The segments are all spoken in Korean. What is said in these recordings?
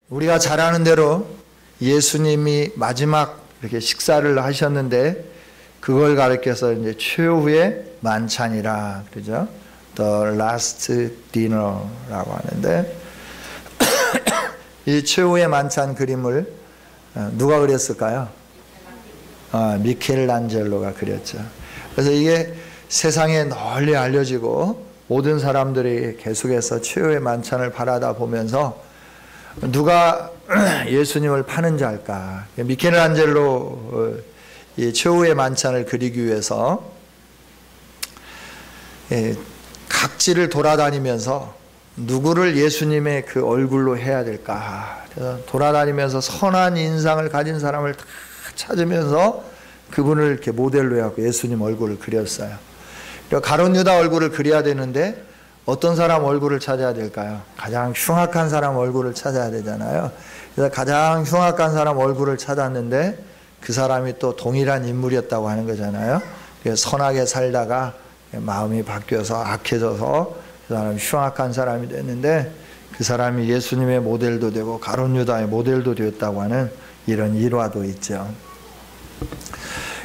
우리가 잘 아는 대로 예수님이 마지막 이렇게 식사를 하셨는데 그걸 가리켜서 이제 최후의 만찬이라 그러죠. The Last Dinner라고 하는데 이 최후의 만찬 그림을 누가 그렸을까요? 미켈란젤로가 그렸죠. 그래서 이게 세상에 널리 알려지고 모든 사람들이 계속해서 최후의 만찬을 바라다 보면서 누가 예수님을 파는지 알까? 미켈란젤로 이 최후의 만찬을 그리기 위해서 각지를 돌아다니면서 누구를 예수님의 그 얼굴로 해야 될까? 그래서 돌아다니면서 선한 인상을 가진 사람을 다 찾으면서 그분을 이렇게 모델로 해갖고 예수님 얼굴을 그렸어요. 가룟 유다 얼굴을 그려야 되는데 어떤 사람 얼굴을 찾아야 될까요? 가장 흉악한 사람 얼굴을 찾아야 되잖아요. 그래서 가장 흉악한 사람 얼굴을 찾았는데 그 사람이 또 동일한 인물이었다고 하는 거잖아요. 선하게 살다가 마음이 바뀌어서 악해져서 그 사람이 흉악한 사람이 됐는데 그 사람이 예수님의 모델도 되고 가룟 유다의 모델도 되었다고 하는 이런 일화도 있죠.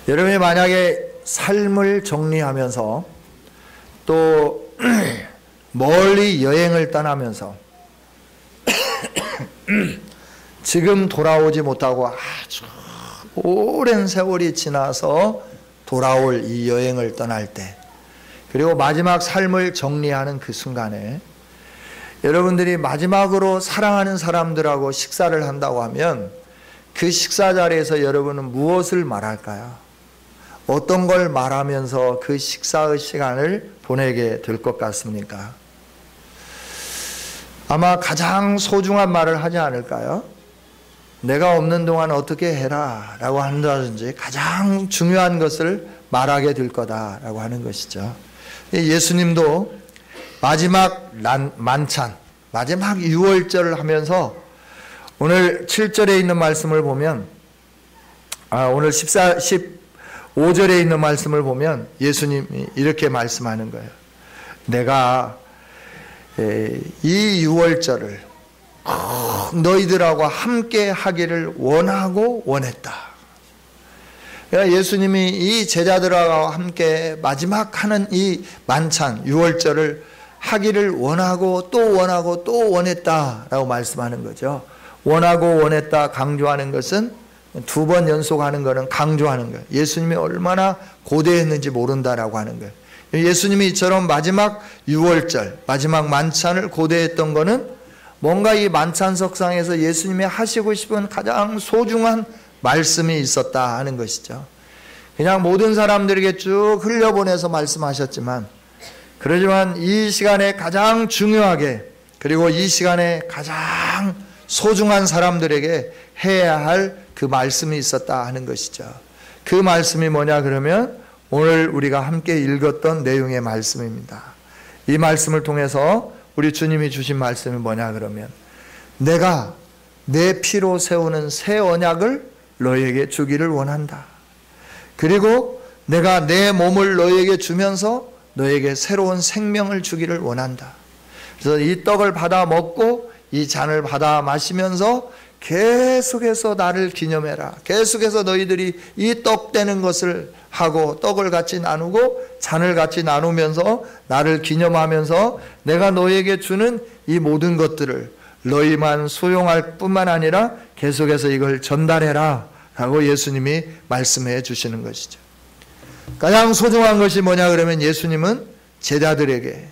여러분이 만약에 삶을 정리하면서 또 멀리 여행을 떠나면서 지금 돌아오지 못하고 아주 오랜 세월이 지나서 돌아올 이 여행을 떠날 때, 그리고 마지막 삶을 정리하는 그 순간에 여러분들이 마지막으로 사랑하는 사람들하고 식사를 한다고 하면 그 식사 자리에서 여러분은 무엇을 말할까요? 어떤 걸 말하면서 그 식사의 시간을 보내게 될 것 같습니까? 아마 가장 소중한 말을 하지 않을까요? 내가 없는 동안 어떻게 해라 라고 한다든지 가장 중요한 것을 말하게 될 거다라고 하는 것이죠. 예수님도 마지막 만찬, 마지막 유월절을 하면서 오늘 7절에 있는 말씀을 보면 오늘 15절에 있는 말씀을 보면 예수님이 이렇게 말씀하는 거예요. 내가 이 유월절을 너희들하고 함께 하기를 원하고 원했다. 그러니까 예수님이 이 제자들하고 함께 마지막 하는 이 만찬 유월절을 하기를 원하고 또 원하고 또 원했다라고 말씀하는 거죠. 원하고 원했다 강조하는 것은 두 번 연속하는 것은 강조하는 거예요. 예수님이 얼마나 고대했는지 모른다라고 하는 거예요. 예수님이 이처럼 마지막 유월절, 마지막 만찬을 고대했던 것은 뭔가 이 만찬석상에서 예수님이 하시고 싶은 가장 소중한 말씀이 있었다 하는 것이죠. 그냥 모든 사람들에게 쭉 흘려보내서 말씀하셨지만, 그러지만 이 시간에 가장 중요하게, 그리고 이 시간에 가장 소중한 사람들에게 해야 할 그 말씀이 있었다 하는 것이죠. 그 말씀이 뭐냐 그러면 오늘 우리가 함께 읽었던 내용의 말씀입니다. 이 말씀을 통해서 우리 주님이 주신 말씀이 뭐냐 그러면 내가 내 피로 세우는 새 언약을 너희에게 주기를 원한다. 그리고 내가 내 몸을 너희에게 주면서 너희에게 새로운 생명을 주기를 원한다. 그래서 이 떡을 받아 먹고 이 잔을 받아 마시면서 계속해서 나를 기념해라. 계속해서 너희들이 이 떡 되는 것을 하고 떡을 같이 나누고 잔을 같이 나누면서 나를 기념하면서 내가 너희에게 주는 이 모든 것들을 너희만 소용할 뿐만 아니라 계속해서 이걸 전달해라 라고 예수님이 말씀해 주시는 것이죠. 가장 소중한 것이 뭐냐 그러면 예수님은 제자들에게,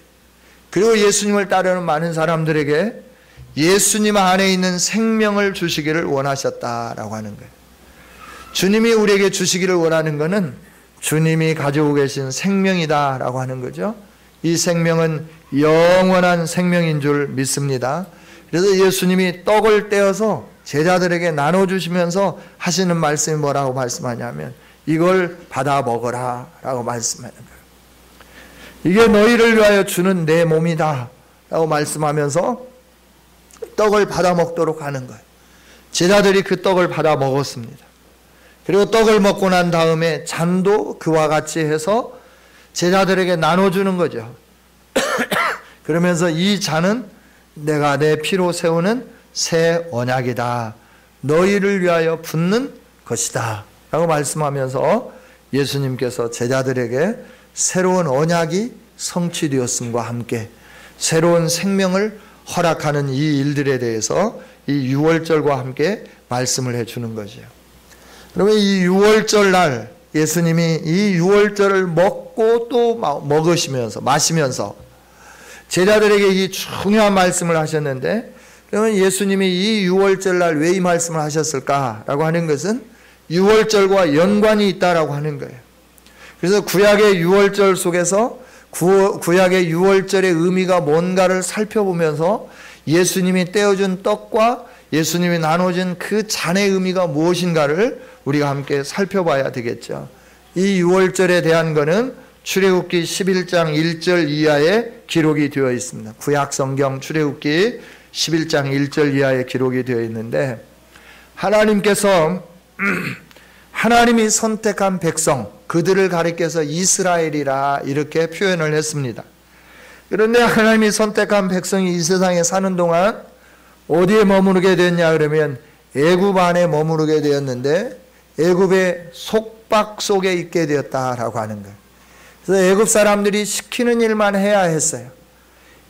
그리고 예수님을 따르는 많은 사람들에게 예수님 안에 있는 생명을 주시기를 원하셨다라고 하는 거예요. 주님이 우리에게 주시기를 원하는 것은 주님이 가지고 계신 생명이다라고 하는 거죠. 이 생명은 영원한 생명인 줄 믿습니다. 그래서 예수님이 떡을 떼어서 제자들에게 나눠주시면서 하시는 말씀이 뭐라고 말씀하냐면 이걸 받아 먹어라 라고 말씀하는 거예요. 이게 너희를 위하여 주는 내 몸이다 라고 말씀하면서 떡을 받아 먹도록 하는 거예요. 제자들이 그 떡을 받아 먹었습니다. 그리고 떡을 먹고 난 다음에 잔도 그와 같이 해서 제자들에게 나눠주는 거죠. 그러면서 이 잔은 내가 내 피로 세우는 새 언약이다. 너희를 위하여 붙는 것이다. 라고 말씀하면서 예수님께서 제자들에게 새로운 언약이 성취되었음과 함께 새로운 생명을 허락하는 이 일들에 대해서 이 유월절과 함께 말씀을 해주는 거죠. 그러면 이 유월절 날 예수님이 이 유월절을 먹고 또 먹으시면서 마시면서 제자들에게 이 중요한 말씀을 하셨는데, 그러면 예수님이 이 유월절 날 왜 이 말씀을 하셨을까라고 하는 것은 유월절과 연관이 있다라고 하는 거예요. 그래서 구약의 유월절 속에서 구약의 유월절의 의미가 뭔가를 살펴보면서 예수님이 떼어준 떡과 예수님이 나눠준 그 잔의 의미가 무엇인가를 우리가 함께 살펴봐야 되겠죠. 이 유월절에 대한 것은 출애굽기 11장 1절 이하에 기록이 되어 있습니다. 구약 성경 출애굽기 11장 1절 이하에 기록이 되어 있는데, 하나님께서 하나님이 선택한 백성, 그들을 가리켜서 이스라엘이라 이렇게 표현을 했습니다. 그런데 하나님이 선택한 백성이 이 세상에 사는 동안 어디에 머무르게 되었냐 그러면 애굽 안에 머무르게 되었는데 애굽의 속박 속에 있게 되었다라고 하는 거예요. 그래서 애굽 사람들이 시키는 일만 해야 했어요.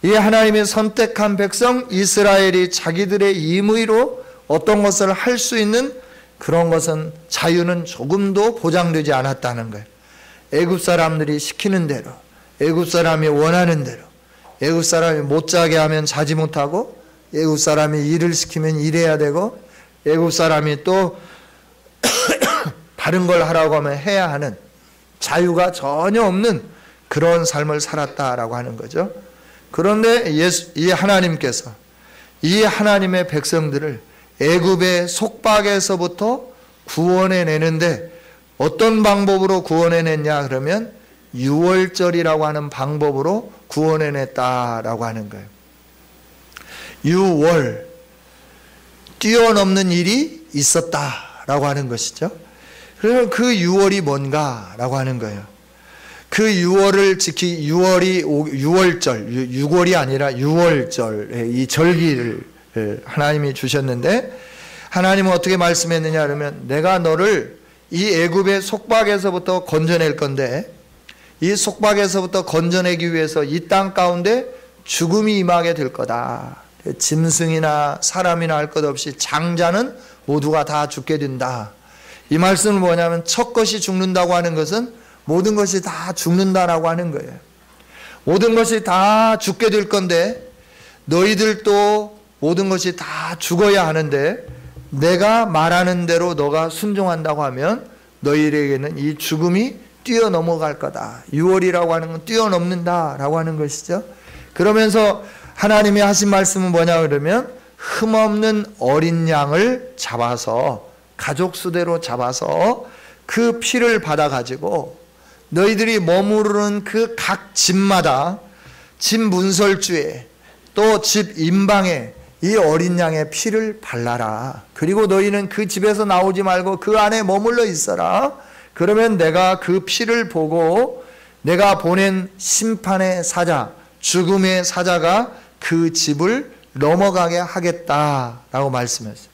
이 하나님이 선택한 백성 이스라엘이 자기들의 임의로 어떤 것을 할 수 있는 그런 것은 자유는 조금도 보장되지 않았다는 거예요. 애굽 사람들이 시키는 대로, 애굽 사람이 원하는 대로, 애굽 사람이 못 자게 하면 자지 못하고, 애굽 사람이 일을 시키면 일해야 되고, 애굽 사람이 또 다른 걸 하라고 하면 해야 하는 자유가 전혀 없는 그런 삶을 살았다라고 하는 거죠. 그런데 이 하나님께서 이 하나님의 백성들을 애굽의 속박에서부터 구원해내는데 어떤 방법으로 구원해냈냐 그러면 유월절이라고 하는 방법으로 구원해냈다라고 하는 거예요. 유월, 뛰어넘는 일이 있었다라고 하는 것이죠. 그래서 그 유월이 뭔가라고 하는 거예요. 그 유월을 유월절, 6월이 아니라 유월절, 이 절기를 하나님이 주셨는데, 하나님은 어떻게 말씀했느냐 그러면 내가 너를 이 애굽의 속박에서부터 건져낼 건데, 이 속박에서부터 건져내기 위해서 이 땅 가운데 죽음이 임하게 될 거다. 짐승이나 사람이나 할 것 없이 장자는 모두가 다 죽게 된다. 이 말씀은 뭐냐면 첫 것이 죽는다고 하는 것은 모든 것이 다 죽는다라고 하는 거예요. 모든 것이 다 죽게 될 건데 너희들도 모든 것이 다 죽어야 하는데 내가 말하는 대로 너가 순종한다고 하면 너희에게는 이 죽음이 뛰어넘어갈 거다. 6월이라고 하는 건 뛰어넘는다라고 하는 것이죠. 그러면서 하나님이 하신 말씀은 뭐냐 그러면 흠없는 어린 양을 잡아서 가족 수대로 잡아서 그 피를 받아가지고 너희들이 머무르는 그 각 집마다 집 문설주에 또 집 임방에 이 어린 양의 피를 발라라. 그리고 너희는 그 집에서 나오지 말고 그 안에 머물러 있어라. 그러면 내가 그 피를 보고 내가 보낸 심판의 사자, 죽음의 사자가 그 집을 넘어가게 하겠다라고 말씀했어요.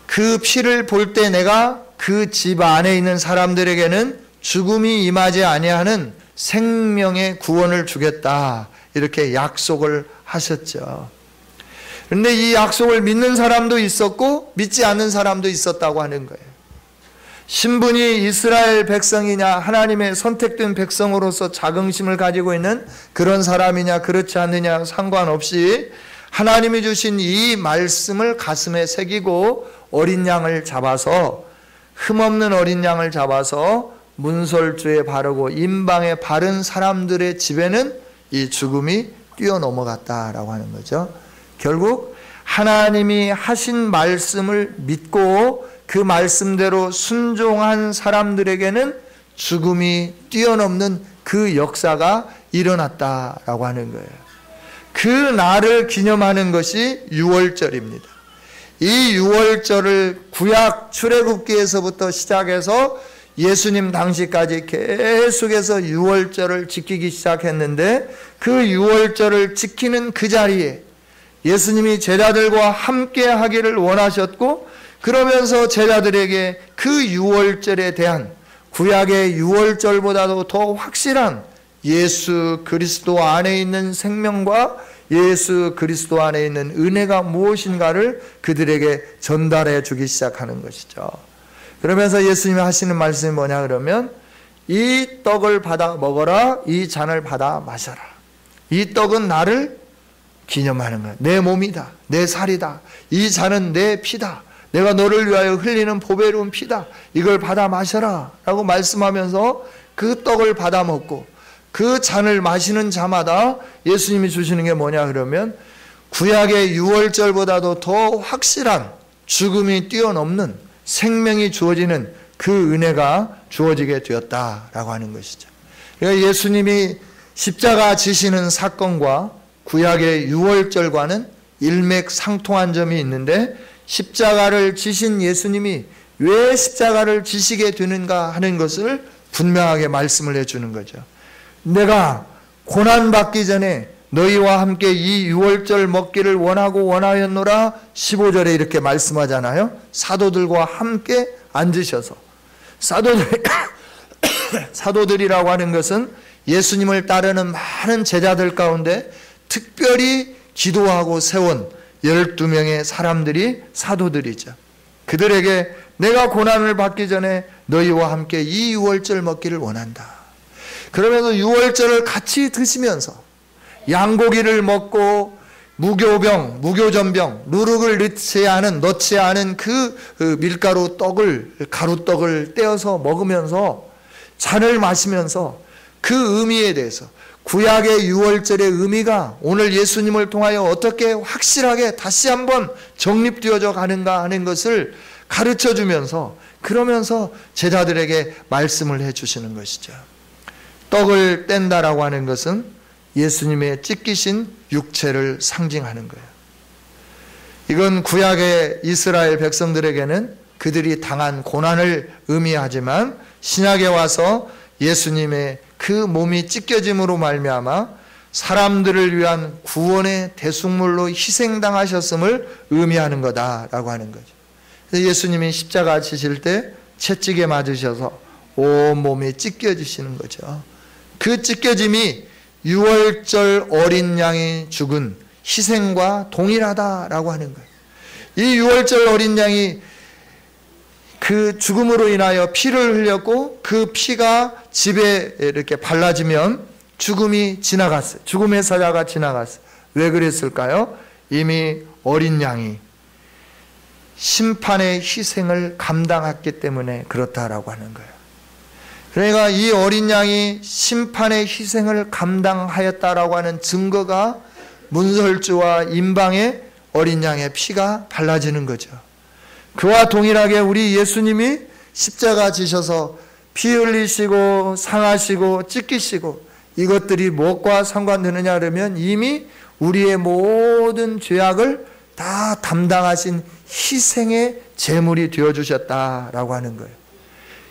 그 피를 볼 때 내가 그 집 안에 있는 사람들에게는 죽음이 임하지 아니하는 생명의 구원을 주겠다. 이렇게 약속을 하셨죠. 그런데 이 약속을 믿는 사람도 있었고 믿지 않는 사람도 있었다고 하는 거예요. 신분이 이스라엘 백성이냐 하나님의 선택된 백성으로서 자긍심을 가지고 있는 그런 사람이냐 그렇지 않느냐 상관없이 하나님이 주신 이 말씀을 가슴에 새기고 어린 양을 잡아서 흠없는 어린 양을 잡아서 문설주에 바르고 임방에 바른 사람들의 집에는 이 죽음이 뛰어넘어갔다라고 하는 거죠. 결국 하나님이 하신 말씀을 믿고 그 말씀대로 순종한 사람들에게는 죽음이 뛰어넘는 그 역사가 일어났다라고 하는 거예요. 그 날을 기념하는 것이 유월절입니다. 이 유월절을 구약 출애굽기에서부터 시작해서 예수님 당시까지 계속해서 유월절을 지키기 시작했는데 그 유월절을 지키는 그 자리에 예수님이 제자들과 함께 하기를 원하셨고, 그러면서 제자들에게 그 유월절에 대한 구약의 유월절보다도 더 확실한 예수 그리스도 안에 있는 생명과 예수 그리스도 안에 있는 은혜가 무엇인가를 그들에게 전달해 주기 시작하는 것이죠. 그러면서 예수님이 하시는 말씀이 뭐냐 그러면, 이 떡을 받아 먹어라, 이 잔을 받아 마셔라. 이 떡은 나를 기념하는 거야. 내 몸이다, 내 살이다. 이 잔은 내 피다. 내가 너를 위하여 흘리는 보배로운 피다. 이걸 받아 마셔라 라고 말씀하면서 그 떡을 받아 먹고 그 잔을 마시는 자마다 예수님이 주시는 게 뭐냐 그러면, 구약의 유월절보다도 더 확실한 죽음이 뛰어넘는 생명이 주어지는 그 은혜가 주어지게 되었다라고 하는 것이죠. 그러니까 예수님이 십자가 지시는 사건과 구약의 유월절과는 일맥상통한 점이 있는데, 십자가를 지신 예수님이 왜 십자가를 지시게 되는가 하는 것을 분명하게 말씀을 해주는 거죠. 내가 고난받기 전에 너희와 함께 이 유월절 먹기를 원하고 원하였노라. 15절에 이렇게 말씀하잖아요. 사도들과 함께 앉으셔서. 사도들이라고 하는 것은 예수님을 따르는 많은 제자들 가운데 특별히 기도하고 세운 12명의 사람들이 사도들이죠. 그들에게 내가 고난을 받기 전에 너희와 함께 이 유월절 먹기를 원한다. 그러면서 유월절을 같이 드시면서 양고기를 먹고 무교병, 무교전병, 누룩을 넣지 않은 그 밀가루 떡을, 가루떡을 떼어서 먹으면서 잔을 마시면서 그 의미에 대해서, 구약의 유월절의 의미가 오늘 예수님을 통하여 어떻게 확실하게 다시 한번 정립되어져 가는가 하는 것을 가르쳐 주면서, 그러면서 제자들에게 말씀을 해 주시는 것이죠. 떡을 뗀다라고 하는 것은 예수님의 찢기신 육체를 상징하는 거예요. 이건 구약의 이스라엘 백성들에게는 그들이 당한 고난을 의미하지만, 신약에 와서 예수님의 그 몸이 찢겨짐으로 말미암아 사람들을 위한 구원의 대속물로 희생당하셨음을 의미하는 거다라고 하는 거죠. 그래서 예수님이 십자가 지실 때 채찍에 맞으셔서 온 몸이 찢겨지시는 거죠. 그 찢겨짐이 유월절 어린 양이 죽은 희생과 동일하다라고 하는 거예요. 이 유월절 어린 양이 그 죽음으로 인하여 피를 흘렸고, 그 피가 집에 이렇게 발라지면 죽음이 지나갔어요. 죽음의 사자가 지나갔어요. 왜 그랬을까요? 이미 어린 양이 심판의 희생을 감당했기 때문에 그렇다라고 하는 거예요. 그러니까 이 어린 양이 심판의 희생을 감당하였다라고 하는 증거가 문설주와 임방의 어린 양의 피가 발라지는 거죠. 그와 동일하게 우리 예수님이 십자가 지셔서 피 흘리시고 상하시고 찢기시고, 이것들이 무엇과 상관되느냐 그러면 이미 우리의 모든 죄악을 다 담당하신 희생의 제물이 되어주셨다라고 하는 거예요.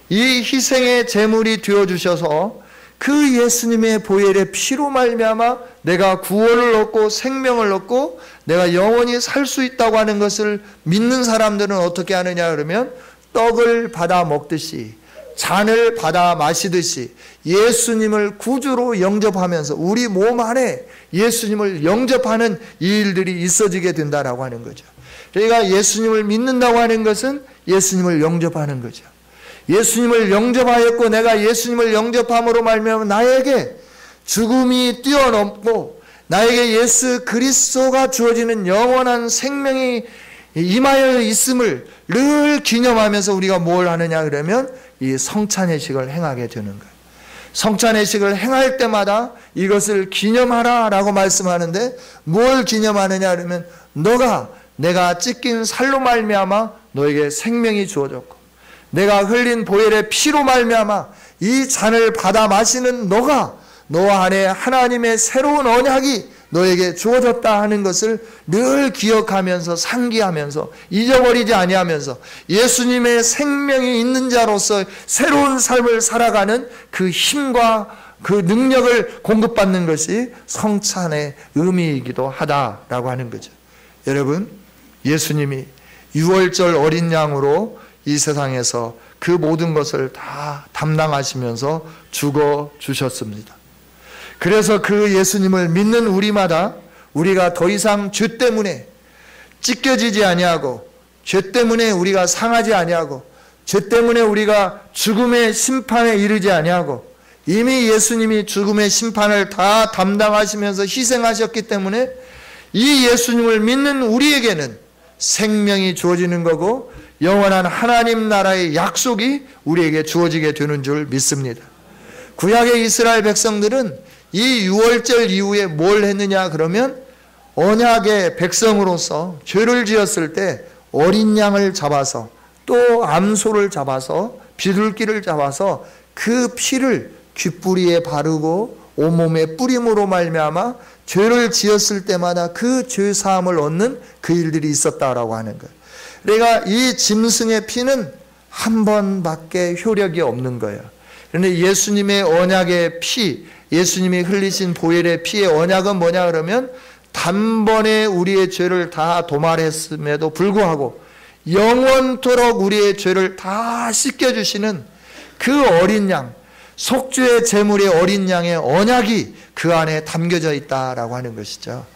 이 희생의 제물이 되어주셔서 그 예수님의 보혈의 피로 말미암아 내가 구원을 얻고 생명을 얻고 내가 영원히 살 수 있다고 하는 것을 믿는 사람들은 어떻게 하느냐 그러면, 떡을 받아 먹듯이 잔을 받아 마시듯이 예수님을 구주로 영접하면서 우리 몸 안에 예수님을 영접하는 이 일들이 있어지게 된다라고 하는 거죠. 그러니까 예수님을 믿는다고 하는 것은 예수님을 영접하는 거죠. 예수님을 영접하였고 내가 예수님을 영접함으로 말미암아 나에게 죽음이 뛰어넘고 나에게 예수 그리스도가 주어지는 영원한 생명이 임하여 있음을 늘 기념하면서 우리가 뭘 하느냐 그러면 이 성찬예식을 행하게 되는 거예요. 성찬예식을 행할 때마다 이것을 기념하라 라고 말씀하는데, 뭘 기념하느냐 그러면 내가 찢긴 살로 말미암아 너에게 생명이 주어졌고 내가 흘린 보혈의 피로 말미암아 이 잔을 받아 마시는 너 안에 하나님의 새로운 언약이 너에게 주어졌다 하는 것을 늘 기억하면서 상기하면서 잊어버리지 아니하면서 예수님의 생명이 있는 자로서 새로운 삶을 살아가는 그 힘과 그 능력을 공급받는 것이 성찬의 의미이기도 하다라고 하는 거죠. 여러분, 예수님이 유월절 어린 양으로 이 세상에서 그 모든 것을 다 담당하시면서 죽어 주셨습니다. 그래서 그 예수님을 믿는 우리마다 우리가 더 이상 죄 때문에 찢겨지지 아니하고, 죄 때문에 우리가 상하지 아니하고, 죄 때문에 우리가 죽음의 심판에 이르지 아니하고, 이미 예수님이 죽음의 심판을 다 담당하시면서 희생하셨기 때문에 이 예수님을 믿는 우리에게는 생명이 주어지는 거고, 영원한 하나님 나라의 약속이 우리에게 주어지게 되는 줄 믿습니다. 구약의 이스라엘 백성들은 이 유월절 이후에 뭘 했느냐 그러면, 언약의 백성으로서 죄를 지었을 때 어린 양을 잡아서, 또 암소를 잡아서, 비둘기를 잡아서 그 피를 귓부리에 바르고 온몸에 뿌림으로 말미암아 죄를 지었을 때마다 그 죄 사함을 얻는 그 일들이 있었다라고 하는 거예요. 그러니까 이 짐승의 피는 한 번밖에 효력이 없는 거예요. 그런데 예수님의 언약의 피, 예수님이 흘리신 보혈의 피의 언약은 뭐냐 그러면, 단번에 우리의 죄를 다 도말했음에도 불구하고 영원토록 우리의 죄를 다 씻겨주시는 그 어린 양, 속죄의 제물의 어린 양의 언약이 그 안에 담겨져 있다라고 하는 것이죠.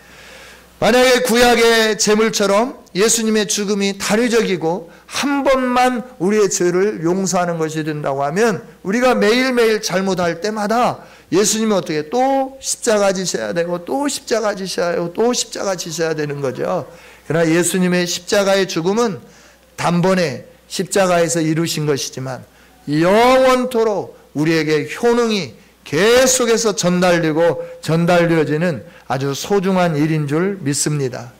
만약에 구약의 제물처럼 예수님의 죽음이 단위적이고 한 번만 우리의 죄를 용서하는 것이 된다고 하면, 우리가 매일매일 잘못할 때마다 예수님이 어떻게 또 십자가 지셔야 되고, 또 십자가 지셔야 하고, 또 십자가 지셔야 되는 거죠. 그러나 예수님의 십자가의 죽음은 단번에 십자가에서 이루신 것이지만 영원토록 우리에게 효능이 계속해서 전달되어지는 아주 소중한 일인 줄 믿습니다.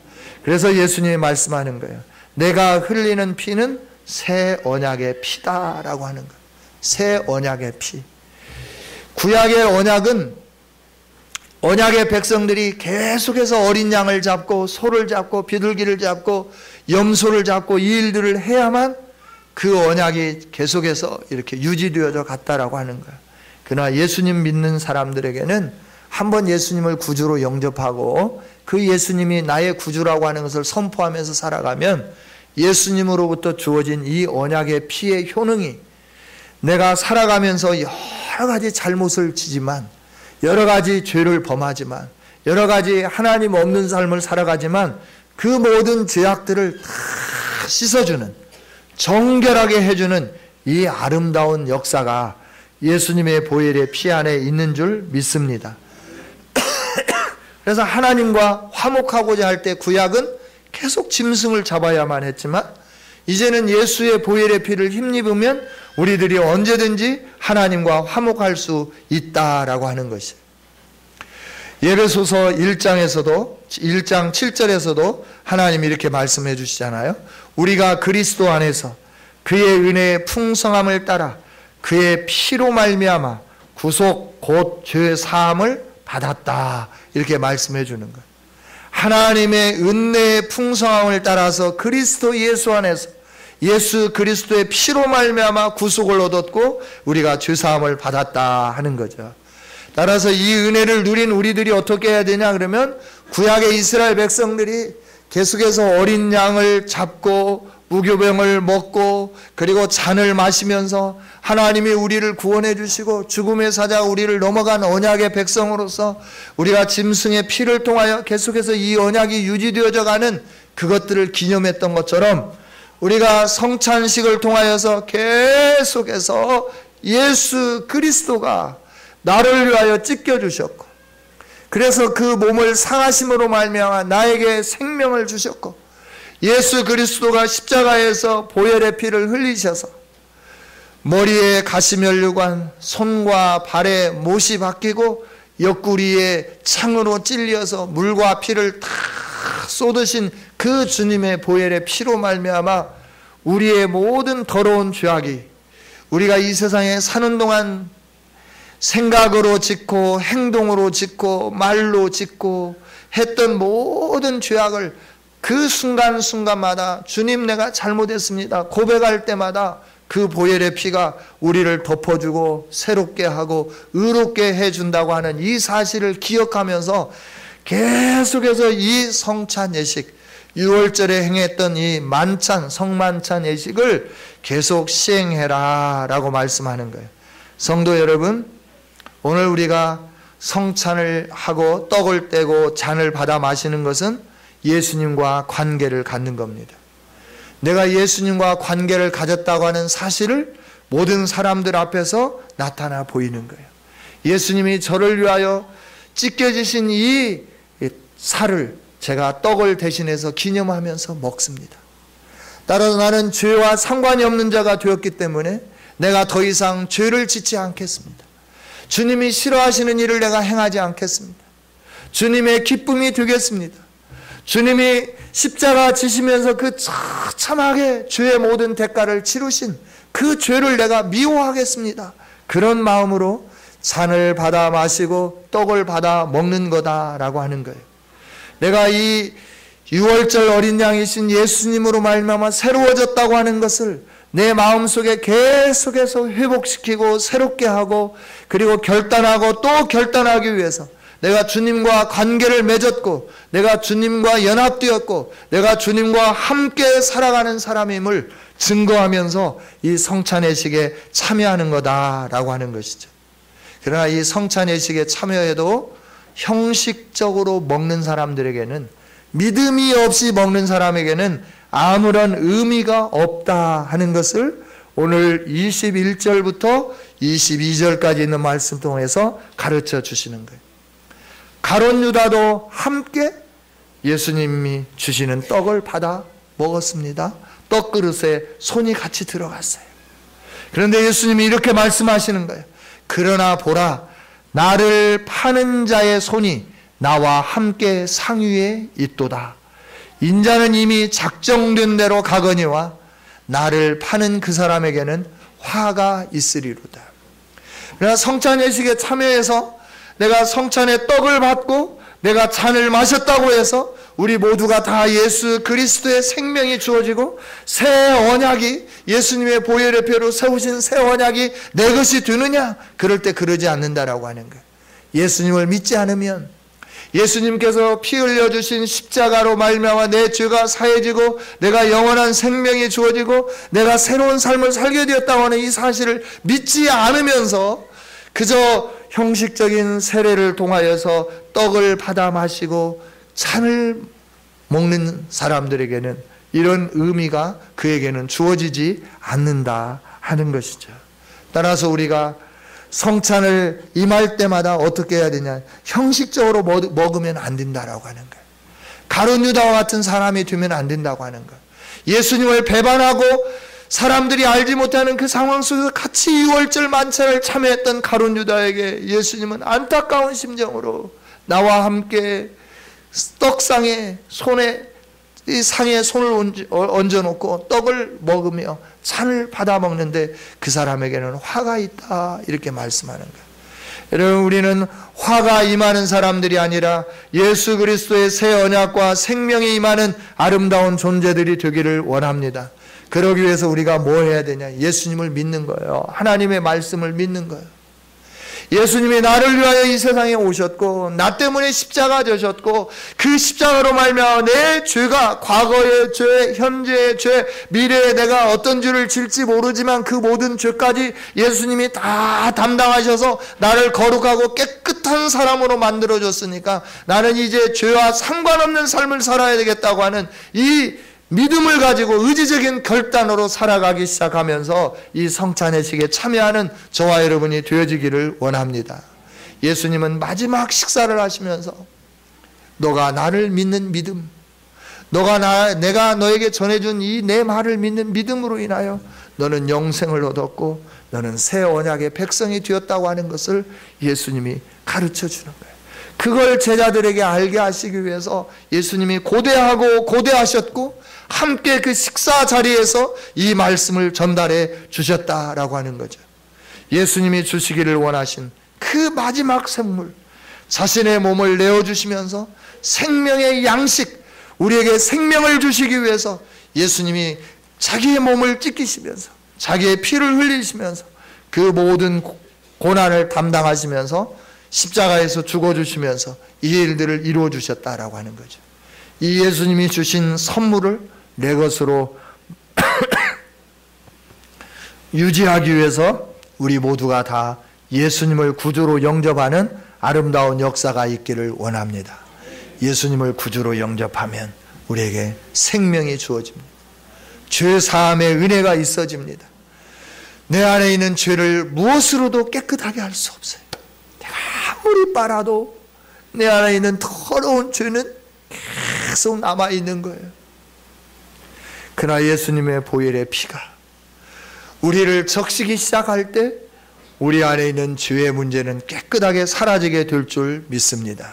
그래서 예수님이 말씀하는 거예요. 내가 흘리는 피는 새 언약의 피다라고 하는 거예요. 새 언약의 피. 구약의 언약은 언약의 백성들이 계속해서 어린 양을 잡고, 소를 잡고, 비둘기를 잡고, 염소를 잡고 이 일들을 해야만 그 언약이 계속해서 이렇게 유지되어져 갔다라고 하는 거예요. 그러나 예수님 믿는 사람들에게는 한번 예수님을 구주로 영접하고 그 예수님이 나의 구주라고 하는 것을 선포하면서 살아가면, 예수님으로부터 주어진 이 언약의 피의 효능이, 내가 살아가면서 여러 가지 잘못을 지지만, 여러 가지 죄를 범하지만, 여러 가지 하나님 없는 삶을 살아가지만 그 모든 죄악들을 다 씻어주는, 정결하게 해주는 이 아름다운 역사가 예수님의 보혈의 피 안에 있는 줄 믿습니다. 그래서 하나님과 화목하고자 할 때 구약은 계속 짐승을 잡아야만 했지만, 이제는 예수의 보혈의 피를 힘입으면 우리들이 언제든지 하나님과 화목할 수 있다라고 하는 것이에요. 에베소서 1장 7절에서도 하나님이 이렇게 말씀해 주시잖아요. 우리가 그리스도 안에서 그의 은혜의 풍성함을 따라 그의 피로 말미암아 구속 곧 죄 사함을 받았다, 이렇게 말씀해 주는 거예요. 하나님의 은혜의 풍성함을 따라서 그리스도 예수 안에서 예수 그리스도의 피로 말미암아 구속을 얻었고 우리가 죄 사함을 받았다 하는 거죠. 따라서 이 은혜를 누린 우리들이 어떻게 해야 되냐 그러면, 구약의 이스라엘 백성들이 계속해서 어린 양을 잡고 무교병을 먹고 그리고 잔을 마시면서 하나님이 우리를 구원해 주시고 죽음의 사자 우리를 넘어간 언약의 백성으로서 우리가 짐승의 피를 통하여 계속해서 이 언약이 유지되어져 가는 그것들을 기념했던 것처럼, 우리가 성찬식을 통하여서 계속해서 예수 그리스도가 나를 위하여 찢겨주셨고, 그래서 그 몸을 상하심으로 말미암아 나에게 생명을 주셨고, 예수 그리스도가 십자가에서 보혈의 피를 흘리셔서 머리에 가시면류관, 손과 발에 못이 박히고 옆구리에 창으로 찔려서 물과 피를 다 쏟으신 그 주님의 보혈의 피로 말미암아 우리의 모든 더러운 죄악이, 우리가 이 세상에 사는 동안 생각으로 짓고 행동으로 짓고 말로 짓고 했던 모든 죄악을 그 순간순간마다 주님 내가 잘못했습니다 고백할 때마다 그 보혈의 피가 우리를 덮어주고 새롭게 하고 의롭게 해준다고 하는 이 사실을 기억하면서 계속해서 이 성찬 예식, 유월절에 행했던 이 만찬, 성만찬 예식을 계속 시행해라 라고 말씀하는 거예요. 성도 여러분, 오늘 우리가 성찬을 하고 떡을 떼고 잔을 받아 마시는 것은 예수님과 관계를 갖는 겁니다. 내가 예수님과 관계를 가졌다고 하는 사실을 모든 사람들 앞에서 나타나 보이는 거예요. 예수님이 저를 위하여 찢겨지신 이 살을 제가 떡을 대신해서 기념하면서 먹습니다. 따라서 나는 죄와 상관이 없는 자가 되었기 때문에 내가 더 이상 죄를 짓지 않겠습니다. 주님이 싫어하시는 일을 내가 행하지 않겠습니다. 주님의 기쁨이 되겠습니다. 주님이 십자가 지시면서 그 처참하게 죄의 모든 대가를 치르신 그 죄를 내가 미워하겠습니다. 그런 마음으로 잔을 받아 마시고 떡을 받아 먹는 거다라고 하는 거예요. 내가 이 유월절 어린 양이신 예수님으로 말미암아 새로워졌다고 하는 것을 내 마음속에 계속해서 회복시키고 새롭게 하고 그리고 결단하고 또 결단하기 위해서 내가 주님과 관계를 맺었고 내가 주님과 연합되었고 내가 주님과 함께 살아가는 사람임을 증거하면서 이 성찬예식에 참여하는 거다라고 하는 것이죠. 그러나 이 성찬예식에 참여해도 형식적으로 먹는 사람들에게는, 믿음이 없이 먹는 사람에게는 아무런 의미가 없다 하는 것을 오늘 21절부터 22절까지 있는 말씀 통해서 가르쳐 주시는 거예요. 가룟 유다도 함께 예수님이 주시는 떡을 받아 먹었습니다. 떡 그릇에 손이 같이 들어갔어요. 그런데 예수님이 이렇게 말씀하시는 거예요. 그러나 보라, 나를 파는 자의 손이 나와 함께 상위에 있도다. 인자는 이미 작정된 대로 가거니와 나를 파는 그 사람에게는 화가 있으리로다. 그러나 성찬 예식에 참여해서 내가 성찬의 떡을 받고 내가 잔을 마셨다고 해서 우리 모두가 다 예수 그리스도의 생명이 주어지고 새 언약이, 예수님의 보혈의 피로 세우신 새 언약이 내 것이 되느냐? 그럴 때 그러지 않는다라고 하는 거예요. 예수님을 믿지 않으면, 예수님께서 피 흘려주신 십자가로 말미암아 내 죄가 사해지고 내가 영원한 생명이 주어지고 내가 새로운 삶을 살게 되었다고 하는 이 사실을 믿지 않으면서 그저 형식적인 세례를 통하여서 떡을 받아 마시고 잔을 먹는 사람들에게는 이런 의미가 그에게는 주어지지 않는다 하는 것이죠. 따라서 우리가 성찬을 임할 때마다 어떻게 해야 되냐? 형식적으로 먹으면 안 된다라고 하는 거예요. 가룟 유다와 같은 사람이 되면 안 된다고 하는 거예요. 예수님을 배반하고 사람들이 알지 못하는 그 상황 속에서 같이 유월절 만찬을 참여했던 가룟 유다에게 예수님은 안타까운 심정으로 나와 함께 떡상에 이 상에 손을 얹어놓고 떡을 먹으며 잔을 받아 먹는데 그 사람에게는 화가 있다, 이렇게 말씀하는 거예요. 여러분, 우리는 화가 임하는 사람들이 아니라 예수 그리스도의 새 언약과 생명이 임하는 아름다운 존재들이 되기를 원합니다. 그러기 위해서 우리가 뭐 해야 되냐? 예수님을 믿는 거예요. 하나님의 말씀을 믿는 거예요. 예수님이 나를 위하여 이 세상에 오셨고 나 때문에 십자가 되셨고 그 십자가로 말미암아 내 죄가, 과거의 죄, 현재의 죄, 미래에 내가 어떤 죄를 질지 모르지만 그 모든 죄까지 예수님이 다 담당하셔서 나를 거룩하고 깨끗한 사람으로 만들어줬으니까 나는 이제 죄와 상관없는 삶을 살아야 되겠다고 하는 이 믿음을 가지고 의지적인 결단으로 살아가기 시작하면서 이 성찬예식에 참여하는 저와 여러분이 되어지기를 원합니다. 예수님은 마지막 식사를 하시면서 너가 나를 믿는 믿음, 내가 너에게 전해준 이 내 말을 믿는 믿음으로 인하여 너는 영생을 얻었고 너는 새 언약의 백성이 되었다고 하는 것을 예수님이 가르쳐 주는 거예요. 그걸 제자들에게 알게 하시기 위해서 예수님이 고대하셨고 함께 그 식사 자리에서 이 말씀을 전달해 주셨다라고 하는 거죠. 예수님이 주시기를 원하신 그 마지막 선물, 자신의 몸을 내어주시면서 생명의 양식, 우리에게 생명을 주시기 위해서 예수님이 자기의 몸을 찢기시면서 자기의 피를 흘리시면서 그 모든 고난을 담당하시면서 십자가에서 죽어주시면서 이 일들을 이루어 주셨다라고 하는 거죠. 이 예수님이 주신 선물을 내 것으로 유지하기 위해서 우리 모두가 다 예수님을 구주로 영접하는 아름다운 역사가 있기를 원합니다. 예수님을 구주로 영접하면 우리에게 생명이 주어집니다. 죄 사함의 은혜가 있어집니다. 내 안에 있는 죄를 무엇으로도 깨끗하게 할 수 없어요. 내가 아무리 빨아도 내 안에 있는 더러운 죄는 계속 남아있는 거예요. 그러나 예수님의 보혈의 피가 우리를 적시기 시작할 때 우리 안에 있는 죄의 문제는 깨끗하게 사라지게 될 줄 믿습니다.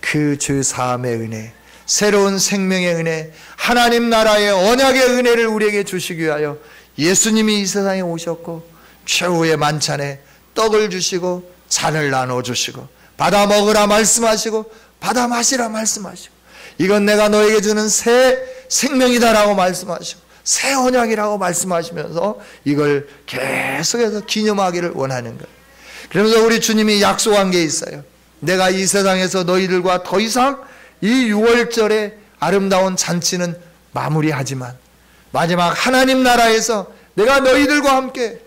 그 죄 사함의 은혜, 새로운 생명의 은혜, 하나님 나라의 언약의 은혜를 우리에게 주시기 위하여 예수님이 이 세상에 오셨고 최후의 만찬에 떡을 주시고 잔을 나눠주시고 받아 먹으라 말씀하시고 받아 마시라 말씀하시고 이건 내가 너에게 주는 새 생명이다라고 말씀하시고 새 언약이라고 말씀하시면서 이걸 계속해서 기념하기를 원하는 거예요. 그러면서 우리 주님이 약속한 게 있어요. 내가 이 세상에서 너희들과 더 이상 이 6월절의 아름다운 잔치는 마무리하지만 마지막 하나님 나라에서 내가 너희들과 함께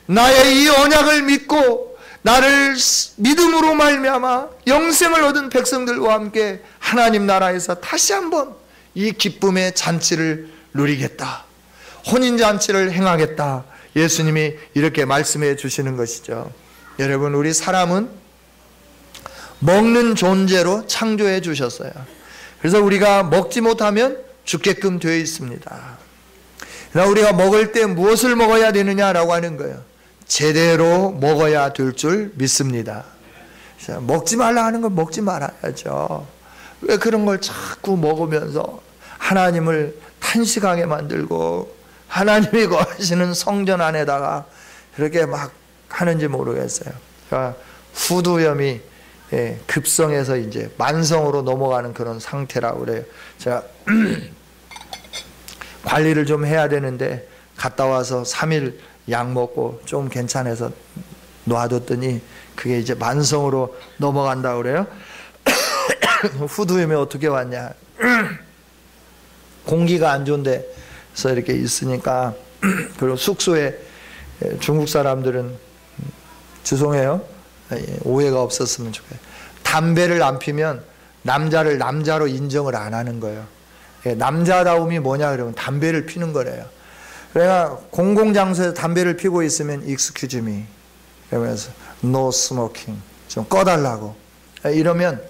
나의 이 언약을 믿고 나를 믿음으로 말미암아 영생을 얻은 백성들과 함께 하나님 나라에서 다시 한번 이 기쁨의 잔치를 누리겠다. 혼인잔치를 행하겠다. 예수님이 이렇게 말씀해 주시는 것이죠. 여러분, 우리 사람은 먹는 존재로 창조해 주셨어요. 그래서 우리가 먹지 못하면 죽게끔 되어 있습니다. 그러나 우리가 먹을 때 무엇을 먹어야 되느냐라고 하는 거예요. 제대로 먹어야 될 줄 믿습니다. 먹지 말라 하는 건 먹지 말아야죠. 왜 그런 걸 자꾸 먹으면서 하나님을 탄식하게 만들고 하나님이 거하시는 성전 안에다가 그렇게 막 하는지 모르겠어요. 그러니까 후두염이 급성해서 이제 만성으로 넘어가는 그런 상태라고 그래요. 제가 관리를 좀 해야 되는데 갔다 와서 3일 약 먹고 좀 괜찮아서 놔뒀더니 그게 이제 만성으로 넘어간다고 그래요. 후두염이 어떻게 왔냐. 공기가 안 좋은데서 이렇게 있으니까 그리고 숙소에 중국 사람들은 죄송해요. 오해가 없었으면 좋겠어요. 담배를 안 피면 남자를 남자로 인정을 안 하는 거예요. 남자다움이 뭐냐 그러면 담배를 피는 거래요. 그러니까 공공장소에서 담배를 피고 있으면 excuse me 그러면서 no smoking 좀 꺼달라고 이러면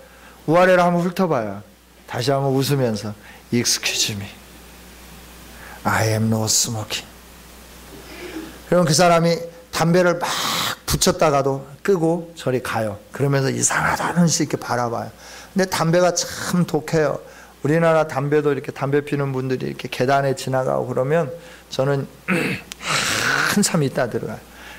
우아래로 한번 훑어봐요. 다시 한번 웃으면서 excuse me I am no smoking 그러면 그 사람이 담배를 막 붙였다가도 끄고 저리 가요. 그러면서 이상하다는 식 이렇게 바라봐요. 근데 담배가 참 독해요. 우리나라 담배도 이렇게 담배 피는 분들이 이렇게 계단에 지나가고 그러면 저는 한참 있다 들어가요.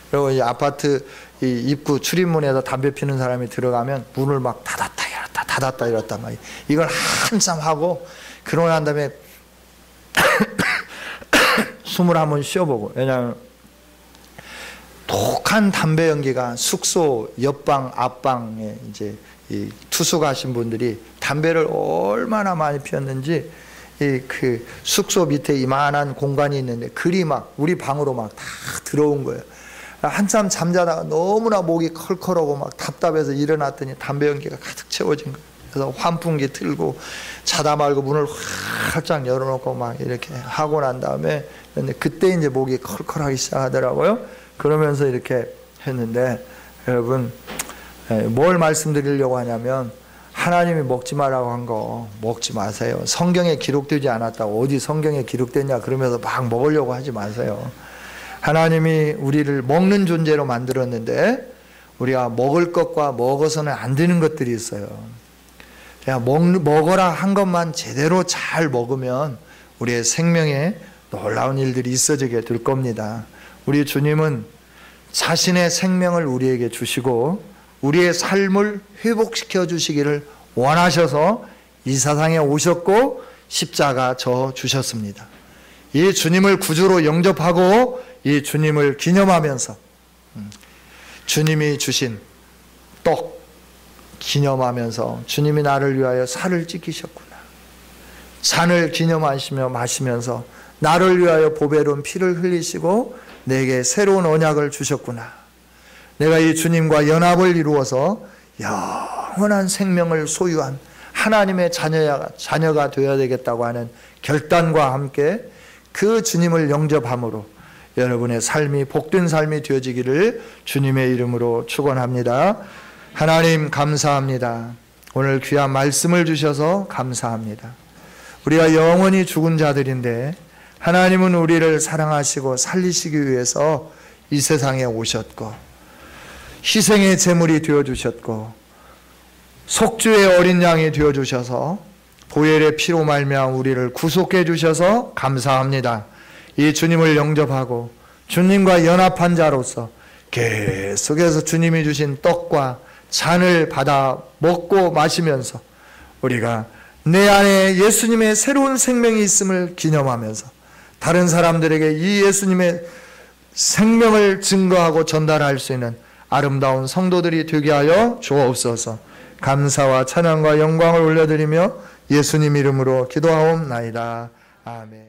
그리고 이 아파트 이 입구 출입문에서 담배 피는 사람이 들어가면 문을 막 닫았다 열었다 닫았다 열었다 막 이걸 한참 하고 그러고 난 다음에 숨을 한번 쉬어보고 왜냐하면 독한 담배 연기가 숙소 옆방 앞방에 이제 이 투숙하신 분들이 담배를 얼마나 많이 피웠는지 이 그 숙소 밑에 이만한 공간이 있는데 글이 막 우리 방으로 막 다 들어온 거예요. 한참 잠자다가 너무나 목이 컬컬하고 막 답답해서 일어났더니 담배 연기가 가득 채워진 거예요. 그래서 환풍기 틀고 자다 말고 문을 활짝 열어놓고 막 이렇게 하고 난 다음에 그때 이제 목이 컬컬하기 시작하더라고요. 그러면서 이렇게 했는데 여러분 뭘 말씀드리려고 하냐면 하나님이 먹지 말라고 한 거 먹지 마세요. 성경에 기록되지 않았다고 어디 성경에 기록됐냐 그러면서 막 먹으려고 하지 마세요. 하나님이 우리를 먹는 존재로 만들었는데 우리가 먹을 것과 먹어서는 안 되는 것들이 있어요. 그냥 먹어라 한 것만 제대로 잘 먹으면 우리의 생명에 놀라운 일들이 있어지게 될 겁니다. 우리 주님은 자신의 생명을 우리에게 주시고 우리의 삶을 회복시켜 주시기를 원하셔서 이 세상에 오셨고 십자가 져 주셨습니다. 이 주님을 구주로 영접하고 이 주님을 기념하면서 주님이 주신 떡 기념하면서 주님이 나를 위하여 살을 찢기셨구나. 잔을 기념하시며 마시면서 나를 위하여 보배로운 피를 흘리시고 내게 새로운 언약을 주셨구나. 내가 이 주님과 연합을 이루어서 영원한 생명을 소유한 하나님의 자녀가 되어야 되겠다고 하는 결단과 함께 그 주님을 영접함으로 여러분의 삶이 복된 삶이 되어지기를 주님의 이름으로 축원합니다. 하나님 감사합니다. 오늘 귀한 말씀을 주셔서 감사합니다. 우리가 영원히 죽은 자들인데 하나님은 우리를 사랑하시고 살리시기 위해서 이 세상에 오셨고 희생의 제물이 되어주셨고 속주의 어린 양이 되어주셔서 보혈의 피로 말미암아 우리를 구속해 주셔서 감사합니다. 이 주님을 영접하고 주님과 연합한 자로서 계속해서 주님이 주신 떡과 잔을 받아 먹고 마시면서 우리가 내 안에 예수님의 새로운 생명이 있음을 기념하면서 다른 사람들에게 이 예수님의 생명을 증거하고 전달할 수 있는 아름다운 성도들이 되게 하여 주옵소서. 감사와 찬양과 영광을 올려드리며 예수님 이름으로 기도하옵나이다. 아멘.